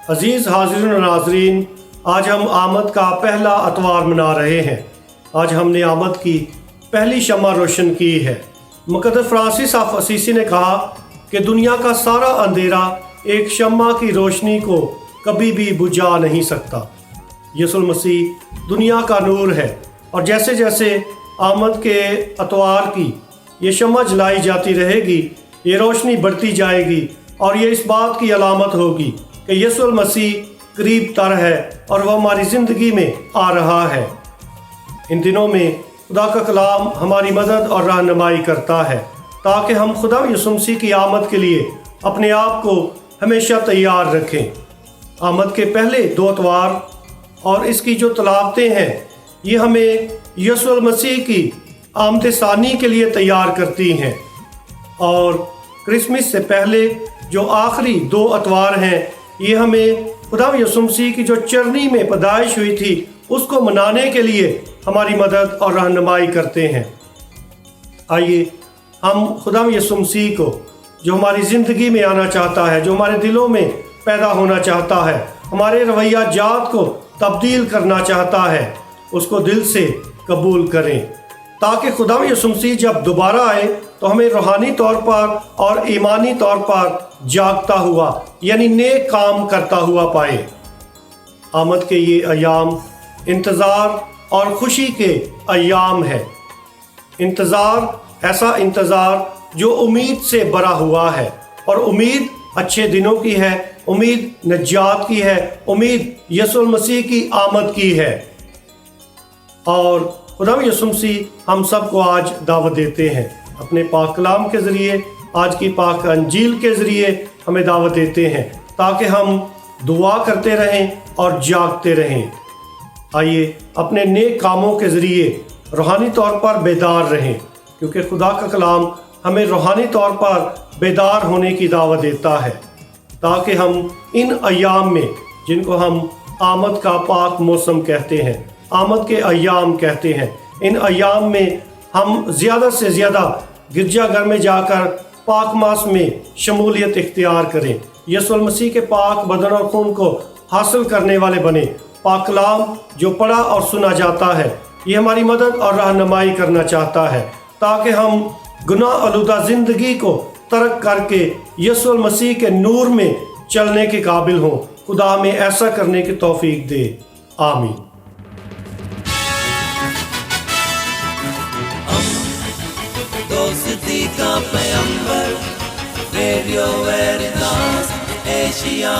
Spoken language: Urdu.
عزیز حاضرین و ناظرین، آج ہم آمد کا پہلا اتوار منا رہے ہیں۔ آج ہم نے آمد کی پہلی شمع روشن کی ہے۔ مقدس فرانسس آف اسیسی نے کہا کہ دنیا کا سارا اندھیرا ایک شمع کی روشنی کو کبھی بھی بجھا نہیں سکتا۔ یسوع المسیح دنیا کا نور ہے، اور جیسے جیسے آمد کے اتوار کی یہ شمع جلائی جاتی رہے گی، یہ روشنی بڑھتی جائے گی، اور یہ اس بات کی علامت ہوگی کہ یسوع المسیح قریب تر ہے اور وہ ہماری زندگی میں آ رہا ہے۔ ان دنوں میں خدا کا کلام ہماری مدد اور رہنمائی کرتا ہے تاکہ ہم خدا یسوع مسیح کی آمد کے لیے اپنے آپ کو ہمیشہ تیار رکھیں۔ آمد کے پہلے 2 اتوار اور اس کی جو طلاقتیں ہیں، یہ ہمیں یسوع المسیح کی آمد ثانی کے لیے تیار کرتی ہیں، اور کرسمس سے پہلے جو آخری 2 اتوار ہیں، یہ ہمیں خدا یسوع مسیح کی جو چرنی میں پیدائش ہوئی تھی اس کو منانے کے لیے ہماری مدد اور رہنمائی کرتے ہیں۔ آئیے ہم خدا یسوع مسیح کو، جو ہماری زندگی میں آنا چاہتا ہے، جو ہمارے دلوں میں پیدا ہونا چاہتا ہے، ہمارے رویہ جات کو تبدیل کرنا چاہتا ہے، اس کو دل سے قبول کریں، تاکہ خدا یسوع مسیح جب دوبارہ آئے تو ہمیں روحانی طور پر اور ایمانی طور پر جاگتا ہوا، یعنی نیک کام کرتا ہوا پائے۔ آمد کے یہ ایام انتظار اور خوشی کے ایام ہے۔ انتظار، ایسا انتظار جو امید سے بھرا ہوا ہے، اور امید اچھے دنوں کی ہے، امید نجات کی ہے، امید یسوع المسیح کی آمد کی ہے۔ اور خدا یسوع مسیح ہم سب کو آج دعوت دیتے ہیں، اپنے پاک کلام کے ذریعے، آج کی پاک انجیل کے ذریعے ہمیں دعوت دیتے ہیں تاکہ ہم دعا کرتے رہیں اور جاگتے رہیں۔ آئیے اپنے نیک کاموں کے ذریعے روحانی طور پر بیدار رہیں، کیونکہ خدا کا کلام ہمیں روحانی طور پر بیدار ہونے کی دعوت دیتا ہے، تاکہ ہم ان ایام میں، جن کو ہم آمد کا پاک موسم کہتے ہیں، آمد کے ایام کہتے ہیں، ان ایام میں ہم زیادہ سے زیادہ گرجا گھر میں جا کر پاک ماس میں شمولیت اختیار کریں، یسوع المسیح کے پاک بدن اور خون کو حاصل کرنے والے بنیں۔ پاک کلام جو پڑھا اور سنا جاتا ہے، یہ ہماری مدد اور رہنمائی کرنا چاہتا ہے تاکہ ہم گناہ آلودہ زندگی کو ترک کر کے یسوع المسیح کے نور میں چلنے کے قابل ہوں۔ خدا ہمیں ایسا کرنے کی توفیق دے، آمین۔ دوستی کا پیغمبر، ریڈیو ویریتاس ایشیا۔